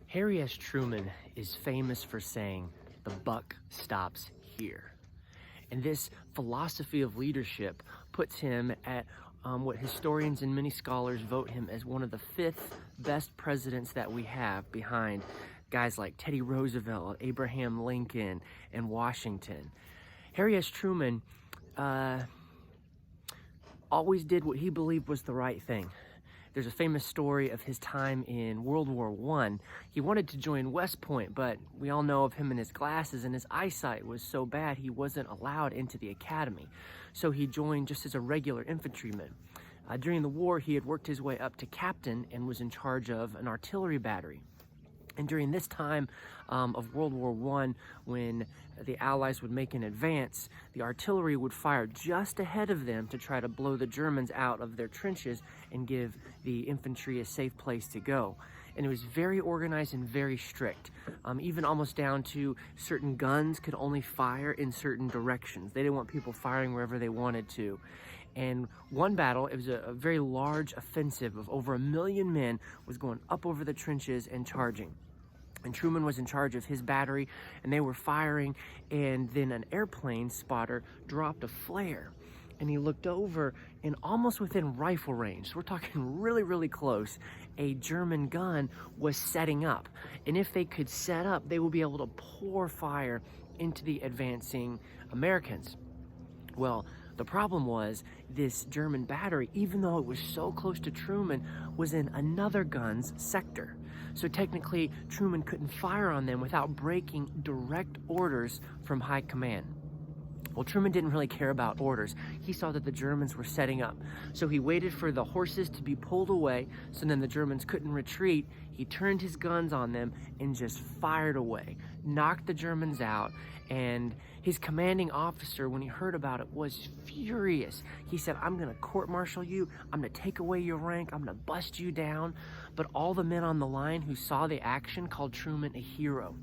Harry S. Truman is famous for saying, "The buck stops here." And this philosophy of leadership puts him at what historians and many scholars vote him as one of the fifth best presidents that we have, behind guys like Teddy Roosevelt, Abraham Lincoln, and Washington. Harry S. Truman always did what he believed was the right thing. There's a famous story of his time in World War I. He wanted to join West Point, but we all know of him and his glasses, and his eyesight was so bad he wasn't allowed into the academy. So he joined just as a regular infantryman. During the war, he had worked his way up to captain and was in charge of an artillery battery. And during this time of World War I, when the Allies would make an advance, the artillery would fire just ahead of them to try to blow the Germans out of their trenches and give the infantry a safe place to go. And it was very organized and very strict, even almost down to certain guns could only fire in certain directions. They didn't want people firing wherever they wanted to. And one battle, it was a very large offensive of over 1 million men, was going up over the trenches and charging. And Truman was in charge of his battery, and they were firing, and then an airplane spotter dropped a flare. And he looked over, and almost within rifle range, so we're talking really, really close, a German gun was setting up. And if they could set up, they would be able to pour fire into the advancing Americans. Well, the problem was this German battery, even though it was so close to Truman, was in another gun's sector. So technically, Truman couldn't fire on them without breaking direct orders from high command. Well, Truman didn't really care about orders. He saw that the Germans were setting up. So he waited for the horses to be pulled away so then the Germans couldn't retreat. He turned his guns on them and just fired away, knocked the Germans out. And his commanding officer, when he heard about it, was furious. He said, "I'm gonna court-martial you. I'm gonna take away your rank. I'm gonna bust you down." But all the men on the line who saw the action called Truman a hero.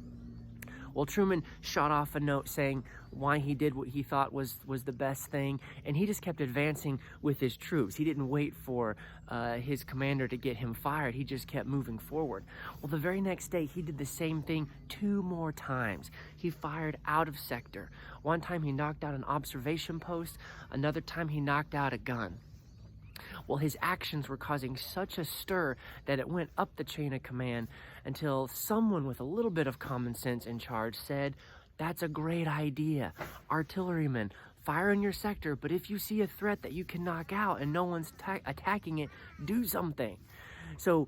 Well, Truman shot off a note saying why he did what he thought was the best thing, and he just kept advancing with his troops. He didn't wait for his commander to get him fired. He just kept moving forward. Well, the very next day, he did the same thing 2 more times. He fired out of sector. One time, he knocked out an observation post. Another time, he knocked out a gun. Well, his actions were causing such a stir that it went up the chain of command until someone with a little bit of common sense in charge said, "That's a great idea. Artillerymen, fire in your sector, but if you see a threat that you can knock out and no one's attacking it, do something." So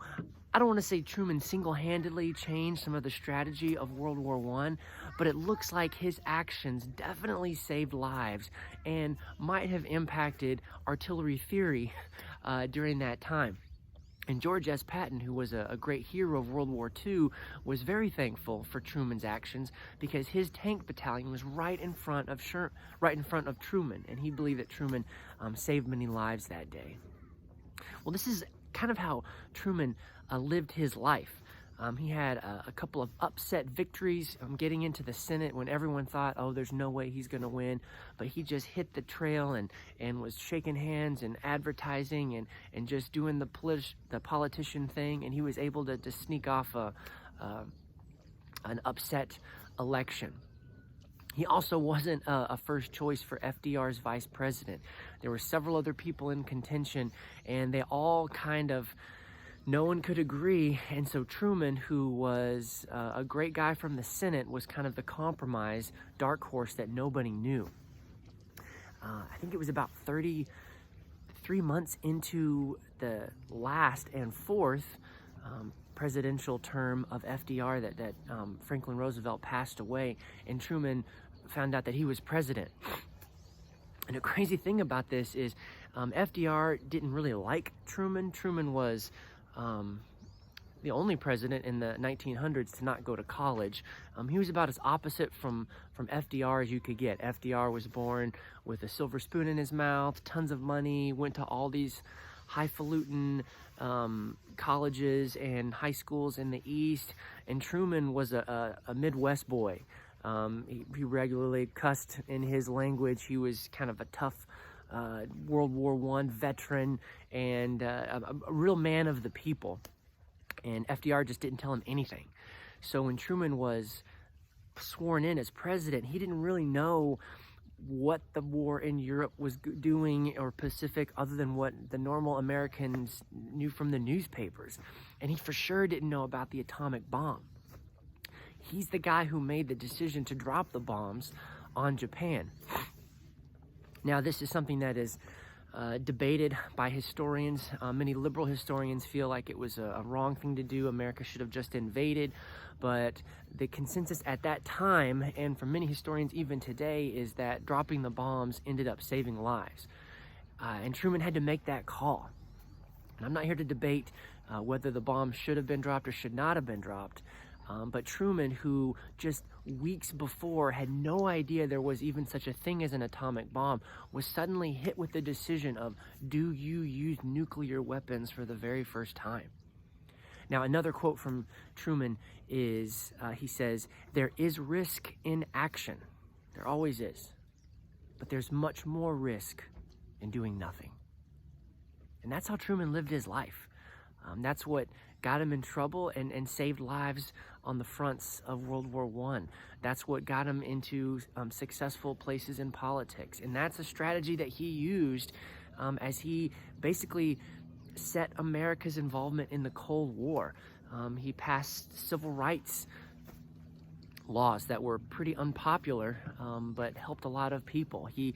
I don't want to say Truman single-handedly changed some of the strategy of World War I, but it looks like his actions definitely saved lives and might have impacted artillery theory during that time. And George S. Patton, who was a great hero of World War II, was very thankful for Truman's actions because his tank battalion was right in front of Truman, and he believed that Truman saved many lives that day. Well, this is kind of how Truman lived his life. He had a couple of upset victories getting into the Senate when everyone thought, oh, there's no way he's going to win. But he just hit the trail and was shaking hands and advertising and just doing the politician thing. And he was able to sneak off an upset election. He also wasn't a first choice for FDR's vice president. There were several other people in contention, and they all no one could agree. And so Truman, who was a great guy from the Senate, was kind of the compromise dark horse that nobody knew. I think it was about 33 months into the last and fourth presidential term of FDR that Franklin Roosevelt passed away, and Truman found out that he was president. And the crazy thing about this is FDR didn't really like Truman. Truman was the only president in the 1900s to not go to college. He was about as opposite from FDR as you could get. FDR was born with a silver spoon in his mouth, tons of money, went to all these highfalutin colleges and high schools in the East, and Truman was a Midwest boy. He regularly cussed in his language. He was kind of a tough World War I veteran and a real man of the people. And FDR just didn't tell him anything. So when Truman was sworn in as president, he didn't really know what the war in Europe was doing, or Pacific, other than what the normal Americans knew from the newspapers. And he for sure didn't know about the atomic bomb. He's the guy who made the decision to drop the bombs on Japan. Now, this is something that is debated by historians. Many liberal historians feel like it was a wrong thing to do. America should have just invaded. But the consensus at that time, and for many historians even today, is that dropping the bombs ended up saving lives. And Truman had to make that call. And I'm not here to debate whether the bombs should have been dropped or should not have been dropped. But Truman, who just weeks before had no idea there was even such a thing as an atomic bomb, was suddenly hit with the decision of, do you use nuclear weapons for the very first time? Now, another quote from Truman is, he says, "There is risk in action. There always is. But there's much more risk in doing nothing." And that's how Truman lived his life. That's what got him in trouble and saved lives on the fronts of World War I. That's what got him into successful places in politics. And that's a strategy that he used as he basically set America's involvement in the Cold War. He passed civil rights laws that were pretty unpopular, but helped a lot of people. He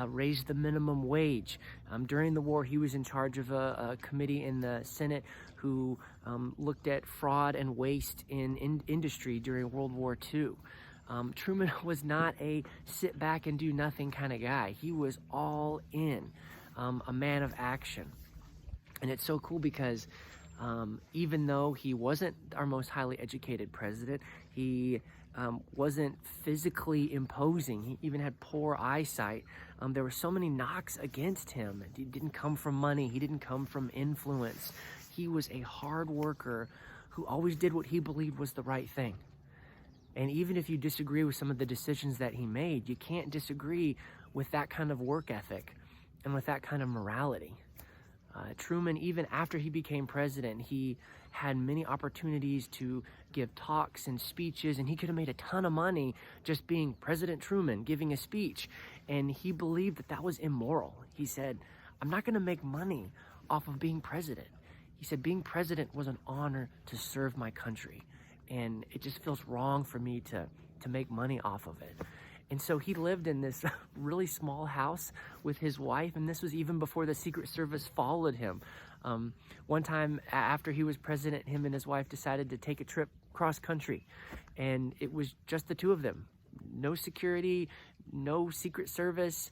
raised the minimum wage. During the war, he was in charge of a committee in the Senate who looked at fraud and waste in industry during World War II. Truman was not a sit back and do nothing kind of guy. He was all in, a man of action. And it's so cool because even though he wasn't our most highly educated president, he wasn't physically imposing. He even had poor eyesight. There were so many knocks against him. He didn't come from money. He didn't come from influence. He was a hard worker who always did what he believed was the right thing. And even if you disagree with some of the decisions that he made, you can't disagree with that kind of work ethic and with that kind of morality. Truman, even after he became president, he had many opportunities to give talks and speeches, and he could have made a ton of money just being President Truman, giving a speech. And he believed that that was immoral. He said, "I'm not going to make money off of being president." He said, "Being president was an honor to serve my country, and it just feels wrong for me to make money off of it." And so he lived in this really small house with his wife, and this was even before the Secret Service followed him. One time after he was president, him and his wife decided to take a trip cross country, and it was just the two of them. No security, no Secret Service.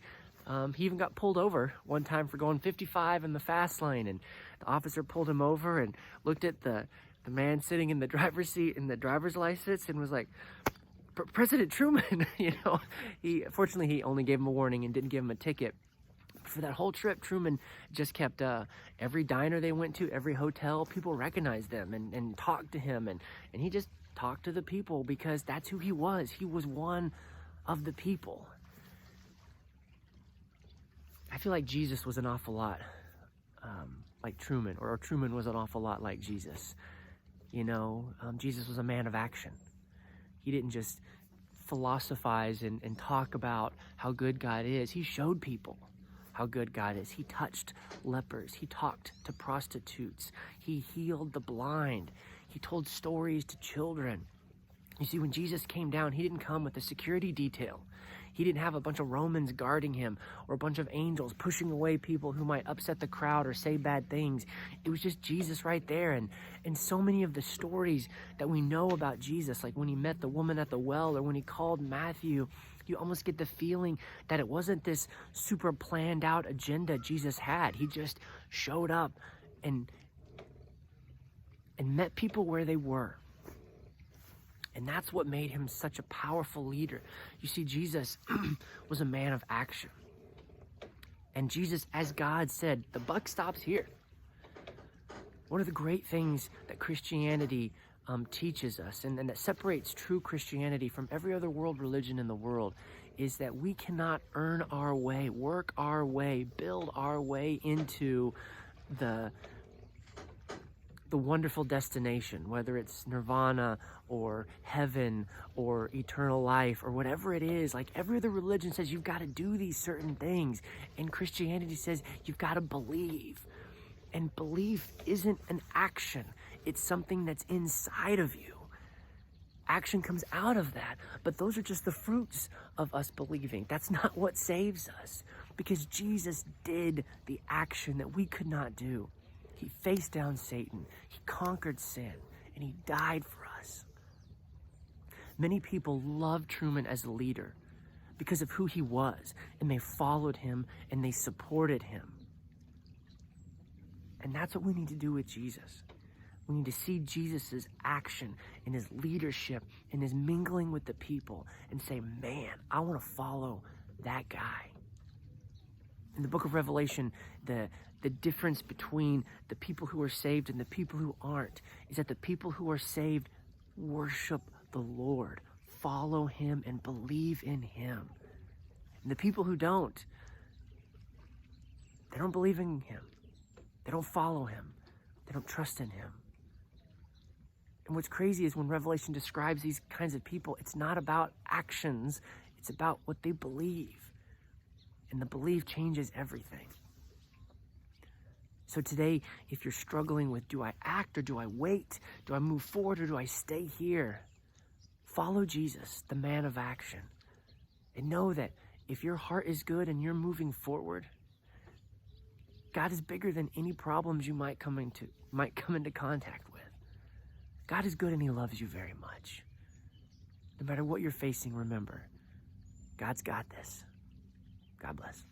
He even got pulled over one time for going 55 in the fast lane, and the officer pulled him over and looked at the man sitting in the driver's seat in the driver's license and was like, "President Truman," Fortunately, he only gave him a warning and didn't give him a ticket. For that whole trip, Truman just kept every diner they went to, every hotel, people recognized them and talked to him, and he just talked to the people because that's who he was. He was one of the people. I feel like Jesus was an awful lot like Truman, or Truman was an awful lot like Jesus. Jesus was a man of action. He didn't just philosophize and talk about how good God is. He showed people how good God is. He touched lepers. He talked to prostitutes. He healed the blind. He told stories to children. You see, when Jesus came down, he didn't come with a security detail. He didn't have a bunch of Romans guarding him or a bunch of angels pushing away people who might upset the crowd or say bad things. It was just Jesus right there. And so many of the stories that we know about Jesus, like when he met the woman at the well or when he called Matthew, you almost get the feeling that it wasn't this super planned out agenda Jesus had. He just showed up and met people where they were. And that's what made him such a powerful leader. You see, Jesus was a man of action. And Jesus, as God said, the buck stops here. One of the great things that Christianity teaches us, and that separates true Christianity from every other world religion in the world, is that we cannot earn our way, work our way, build our way into the the wonderful destination, whether it's nirvana or heaven or eternal life or whatever it is. Like every other religion says you've got to do these certain things, and Christianity says you've got to believe. And belief isn't an action, it's something that's inside of you. Action comes out of that, but those are just the fruits of us believing. That's not what saves us, because Jesus did the action that we could not do. He faced down Satan, he conquered sin, and he died for us. Many people loved Truman as a leader because of who he was, and they followed him and they supported him. And that's what we need to do with Jesus. We need to see Jesus's action and his leadership and his mingling with the people and say, man, I want to follow that guy. In the book of Revelation, the difference between the people who are saved and the people who aren't is that the people who are saved worship the Lord, follow him, and believe in him. And the people who don't, they don't believe in him. They don't follow him. They don't trust in him. And what's crazy is when Revelation describes these kinds of people, it's not about actions, it's about what they believe. And the belief changes everything. So today, if you're struggling with, do I act or do I wait? Do I move forward or do I stay here? Follow Jesus, the man of action. And know that if your heart is good and you're moving forward, God is bigger than any problems you might come into contact with. God is good and he loves you very much. No matter what you're facing, remember, God's got this. God bless.